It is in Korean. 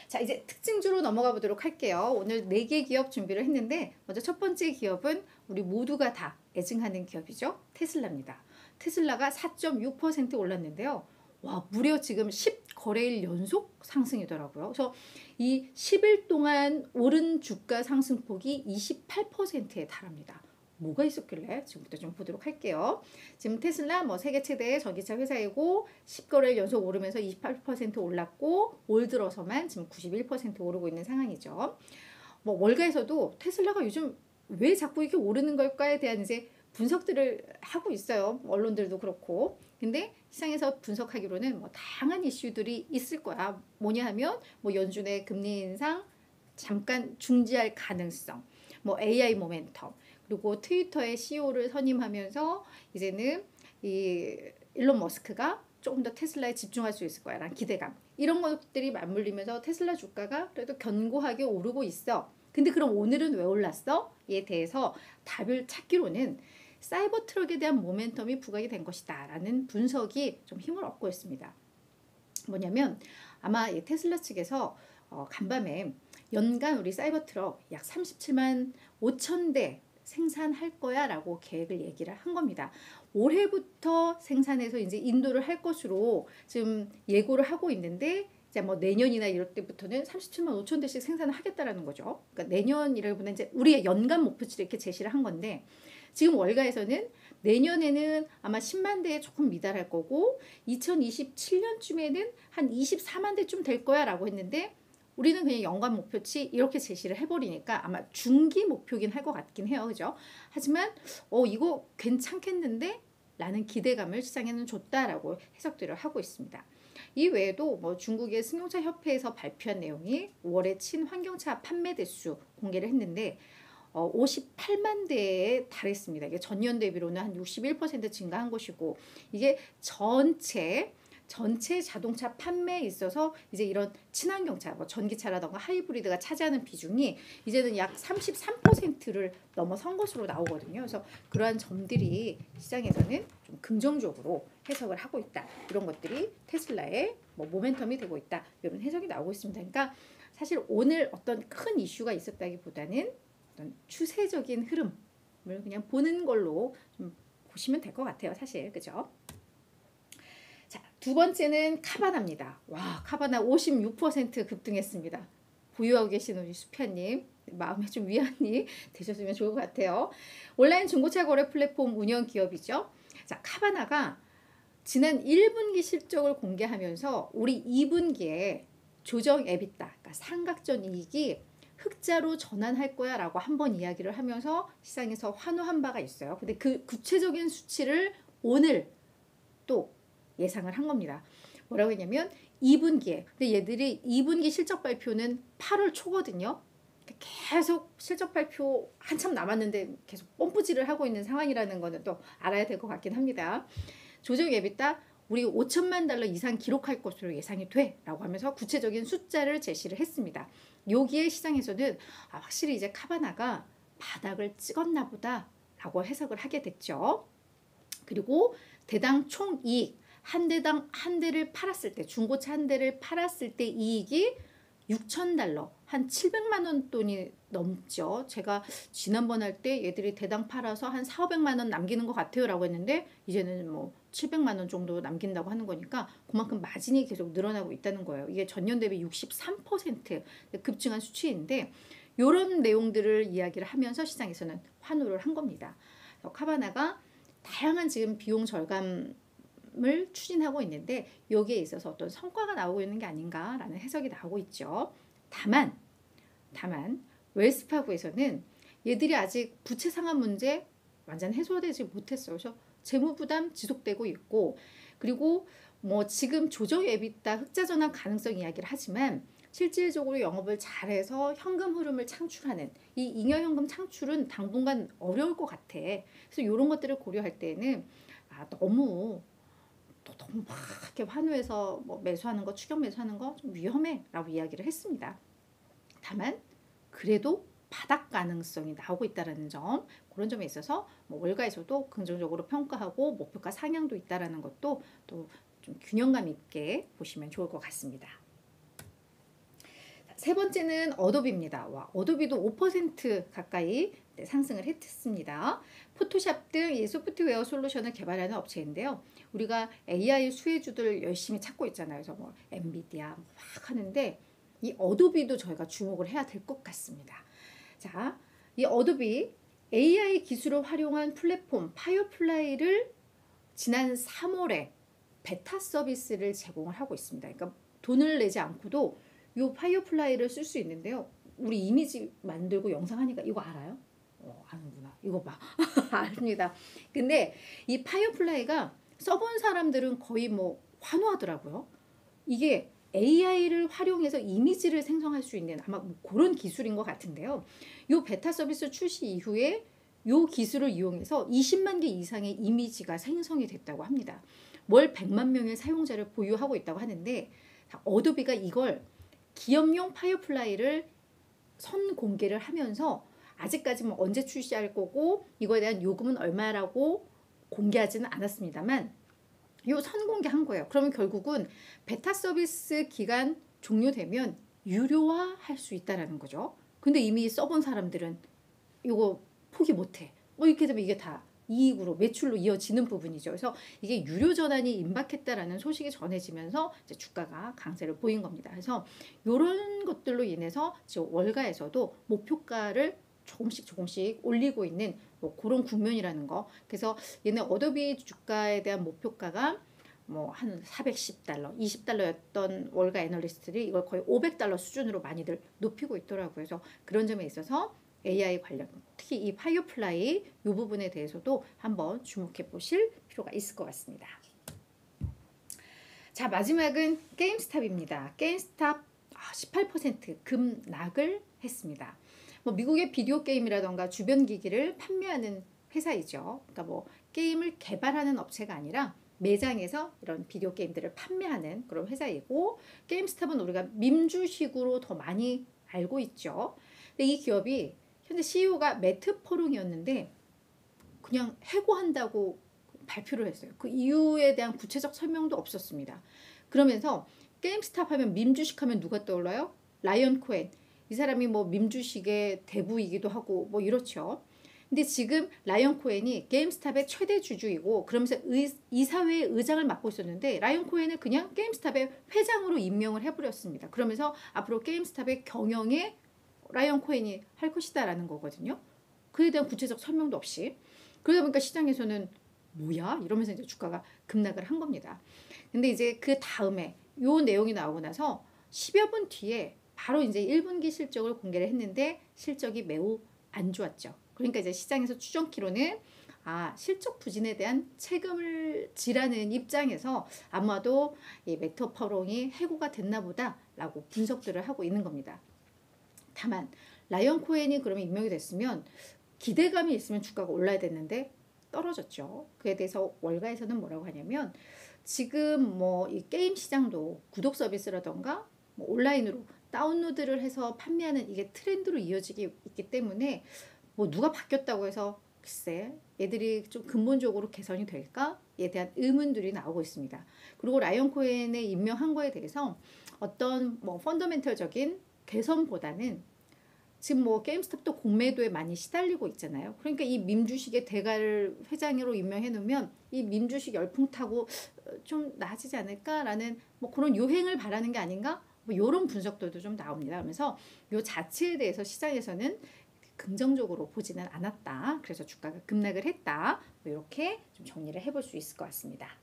자, 이제 특징주로 넘어가 보도록 할게요. 오늘 4개 기업 준비를 했는데 먼저 첫 번째 기업은 우리 모두가 다 애증하는 기업이죠. 테슬라입니다. 테슬라가 4.6% 올랐는데요. 와, 무려 지금 10거래일 연속 상승이더라고요. 그래서 이 10일 동안 오른 주가 상승폭이 28%에 달합니다. 뭐가 있었길래 지금부터 좀 보도록 할게요. 지금 테슬라 뭐 세계 최대의 전기차 회사이고 10거래일 연속 오르면서 28% 올랐고 올 들어서만 지금 91% 오르고 있는 상황이죠. 뭐 월가에서도 테슬라가 요즘 왜 자꾸 이렇게 오르는 걸까에 대한 이제 분석들을 하고 있어요. 언론들도 그렇고. 근데 시장에서 분석하기로는 뭐 다양한 이슈들이 있을 거야. 뭐냐 하면 뭐 연준의 금리 인상 잠깐 중지할 가능성, 뭐 AI 모멘텀, 그리고 트위터의 CEO를 선임하면서 이제는 이 일론 머스크가 조금 더 테슬라에 집중할 수 있을 거야 라는 기대감, 이런 것들이 맞물리면서 테슬라 주가가 그래도 견고하게 오르고 있어. 근데 그럼 오늘은 왜 올랐어? 에 대해서 답을 찾기로는 사이버 트럭에 대한 모멘텀이 부각이 된 것이다 라는 분석이 좀 힘을 얻고 있습니다. 뭐냐면 아마 이 테슬라 측에서 간밤에 연간 우리 사이버 트럭 약 37만 5천 대 생산할 거야 라고 계획을 얘기를 한 겁니다. 올해부터 생산해서 이제 인도를 할 것으로 지금 예고를 하고 있는데, 이제 뭐 내년이나 이럴 때부터는 37만 5천 대씩 생산을 하겠다라는 거죠. 그러니까 내년이라기보다는 이제 우리의 연간 목표치를 이렇게 제시를 한 건데, 지금 월가에서는 내년에는 아마 10만 대에 조금 미달할 거고 2027년쯤에는 한 24만 대쯤 될 거야 라고 했는데, 우리는 그냥 연간 목표치 이렇게 제시를 해버리니까 아마 중기 목표긴 할 것 같긴 해요. 그죠? 하지만 이거 괜찮겠는데? 라는 기대감을 시장에는 줬다라고 해석들을 하고 있습니다. 이 외에도 뭐 중국의 승용차 협회에서 발표한 내용이 5월에 친환경차 판매 대수 공개를 했는데 58만 대에 달했습니다. 이게 전년 대비로는 한 61% 증가한 것이고, 이게 전체 자동차 판매에 있어서 이제 이런 친환경차, 뭐 전기차라던가 하이브리드가 차지하는 비중이 이제는 약 33%를 넘어선 것으로 나오거든요. 그래서 그러한 점들이 시장에서는 좀 긍정적으로 해석을 하고 있다. 이런 것들이 테슬라의 뭐 모멘텀이 되고 있다. 이런 해석이 나오고 있습니다. 그러니까 사실 오늘 어떤 큰 이슈가 있었다기보다는 어떤 추세적인 흐름을 그냥 보는 걸로 좀 보시면 될 것 같아요. 사실. 그죠? 자, 두 번째는 카바나입니다. 와, 카바나 56% 급등했습니다. 보유하고 계신 우리 수피아님, 마음에 좀 위안이 되셨으면 좋을 것 같아요. 온라인 중고차 거래 플랫폼 운영 기업이죠. 자, 카바나가 지난 1분기 실적을 공개하면서 우리 2분기에 조정 에비타, 그러니까 상각전 이익이 흑자로 전환할 거야 라고 한번 이야기를 하면서 시장에서 환호한 바가 있어요. 근데 그 구체적인 수치를 오늘 또 예상을 한 겁니다. 뭐라고 했냐면 2분기에, 근데 얘들이 2분기 실적 발표는 8월 초거든요. 계속 실적 발표 한참 남았는데 계속 뽐뿌질을 하고 있는 상황이라는 거는 또 알아야 될 것 같긴 합니다. 조정 에비타 우리 5천만 달러 이상 기록할 것으로 예상이 돼 라고 하면서 구체적인 숫자를 제시를 했습니다. 여기에 시장에서는 확실히 이제 카바나가 바닥을 찍었나 보다 라고 해석을 하게 됐죠. 그리고 대당 총이익, 한 대당 한 대를 팔았을 때, 중고차 한 대를 팔았을 때 이익이 6,000달러, 한 700만 원 돈이 넘죠. 제가 지난번 할 때 얘들이 대당 팔아서 한 4,500만 원 남기는 것 같아요 라고 했는데, 이제는 뭐 700만 원 정도 남긴다고 하는 거니까 그만큼 마진이 계속 늘어나고 있다는 거예요. 이게 전년 대비 63% 급증한 수치인데, 이런 내용들을 이야기를 하면서 시장에서는 환호를 한 겁니다. 카바나가 다양한 지금 비용 절감을 추진하고 있는데 여기에 있어서 어떤 성과가 나오고 있는 게 아닌가라는 해석이 나오고 있죠. 다만 웰스파고에서는 얘들이 아직 부채 상환 문제 완전 해소되지 못했어요. 그래서 재무 부담 지속되고 있고, 그리고 뭐 지금 조정 에비타 흑자 전환 가능성 이야기를 하지만 실질적으로 영업을 잘해서 현금 흐름을 창출하는 이 잉여 현금 창출은 당분간 어려울 것 같아. 그래서 이런 것들을 고려할 때는 너무 막 이렇게 환호해서 뭐 매수하는 거, 추격 매수하는 거 좀 위험해라고 이야기를 했습니다. 다만 그래도 바닥 가능성이 나오고 있다는 점, 그런 점에 있어서 뭐 월가에서도 긍정적으로 평가하고 목표가 상향도 있다는 것도 또 좀 균형감 있게 보시면 좋을 것 같습니다. 세 번째는 어도비입니다. 와, 어도비도 5% 가까이 상승을 했습니다. 포토샵 등 이 소프트웨어 솔루션을 개발하는 업체인데요. 우리가 AI 수혜주들 열심히 찾고 있잖아요. 그래서 뭐 엔비디아 막 하는데 이 어도비도 저희가 주목을 해야 될 것 같습니다. 자, 이 어도비 AI 기술을 활용한 플랫폼 파이어플라이를 지난 3월에 베타 서비스를 제공을 하고 있습니다. 그러니까 돈을 내지 않고도 이 파이어플라이를 쓸 수 있는데요. 우리 이미지 만들고 영상 하니까 이거 알아요? 아는구나. 이거 봐. 압니다. 근데 이 파이어플라이가 써본 사람들은 거의 뭐 환호하더라고요. 이게 AI를 활용해서 이미지를 생성할 수 있는 아마 뭐 그런 기술인 것 같은데요. 이 베타 서비스 출시 이후에 이 기술을 이용해서 20만 개 이상의 이미지가 생성이 됐다고 합니다. 월 100만 명의 사용자를 보유하고 있다고 하는데 어도비가 이걸 기업용 파이어플라이를 선 공개를 하면서 아직까지 뭐 언제 출시할 거고 이거에 대한 요금은 얼마라고 공개하지는 않았습니다만 요 선공개한 거예요. 그러면 결국은 베타 서비스 기간 종료되면 유료화 할 수 있다라는 거죠. 근데 이미 써본 사람들은 이거 포기 못해. 이렇게 되면 이게 다 이익으로 매출로 이어지는 부분이죠. 그래서 이게 유료 전환이 임박했다라는 소식이 전해지면서 이제 주가가 강세를 보인 겁니다. 그래서 이런 것들로 인해서 지금 월가에서도 목표가를 조금씩 올리고 있는 뭐 그런 국면이라는 거. 그래서 얘네 어도비 주가에 대한 목표가가 뭐 한 410달러, 20달러였던 월가 애널리스트들이 이걸 거의 500달러 수준으로 많이들 높이고 있더라고요. 그래서 그런 점에 있어서 AI 관련, 특히 이 파이어플라이 이 부분에 대해서도 한번 주목해 보실 필요가 있을 것 같습니다. 자, 마지막은 게임스탑입니다. 게임스탑 18% 급락을 했습니다. 뭐 미국의 비디오 게임이라던가 주변 기기를 판매하는 회사이죠. 그러니까 뭐 게임을 개발하는 업체가 아니라 매장에서 이런 비디오 게임들을 판매하는 그런 회사이고, 게임스탑은 우리가 밈 주식으로 더 많이 알고 있죠. 근데 이 기업이 현재 CEO가 매트 퍼룽이었는데 그냥 해고한다고 발표를 했어요. 그 이유에 대한 구체적 설명도 없었습니다. 그러면서 게임스탑 하면 밈 주식 하면 누가 떠올라요? 라이언 코엔. 이 사람이 뭐 밈 주식의 대부이기도 하고 뭐 이렇죠. 근데 지금 라이언 코엔이 게임스탑의 최대 주주이고 그러면서 이사회의 의장을 맡고 있었는데 라이언 코엔을 그냥 게임스탑의 회장으로 임명을 해버렸습니다. 그러면서 앞으로 게임스탑의 경영에 라이언 코엔이 할 것이다라는 거거든요. 그에 대한 구체적 설명도 없이. 그러다 보니까 시장에서는 뭐야? 이러면서 이제 주가가 급락을 한 겁니다. 근데 이제 그 다음에 요 내용이 나오고 나서 10여 분 뒤에 바로 이제 1분기 실적을 공개를 했는데 실적이 매우 안 좋았죠. 그러니까 이제 시장에서 추정키로는 실적 부진에 대한 책임을 지라는 입장에서 아마도 이 매트 퍼롱이 해고가 됐나 보다라고 분석들을 하고 있는 겁니다. 다만 라이언 코엔이 그러면 임명이 됐으면 기대감이 있으면 주가가 올라야 됐는데 떨어졌죠. 그에 대해서 월가에서는 뭐라고 하냐면 지금 뭐 이 게임 시장도 구독 서비스라던가 뭐 온라인으로 다운로드를 해서 판매하는 이게 트렌드로 이어지기 있기 때문에 뭐 누가 바뀌었다고 해서 글쎄 얘들이 좀 근본적으로 개선이 될까에 대한 의문들이 나오고 있습니다. 그리고 라이언 코엔에 임명한 거에 대해서 어떤 뭐 펀더멘털적인 개선보다는 지금 뭐 게임스탑도 공매도에 많이 시달리고 있잖아요. 그러니까 이 밈주식의 대가를 회장으로 임명해 놓으면 이 밈주식 열풍 타고 좀 나아지지 않을까라는 뭐 그런 요행을 바라는 게 아닌가? 뭐 이런 분석들도 좀 나옵니다. 그러면서 요 자체에 대해서 시장에서는 긍정적으로 보지는 않았다. 그래서 주가가 급락을 했다. 뭐 이렇게 좀 정리를 해볼 수 있을 것 같습니다.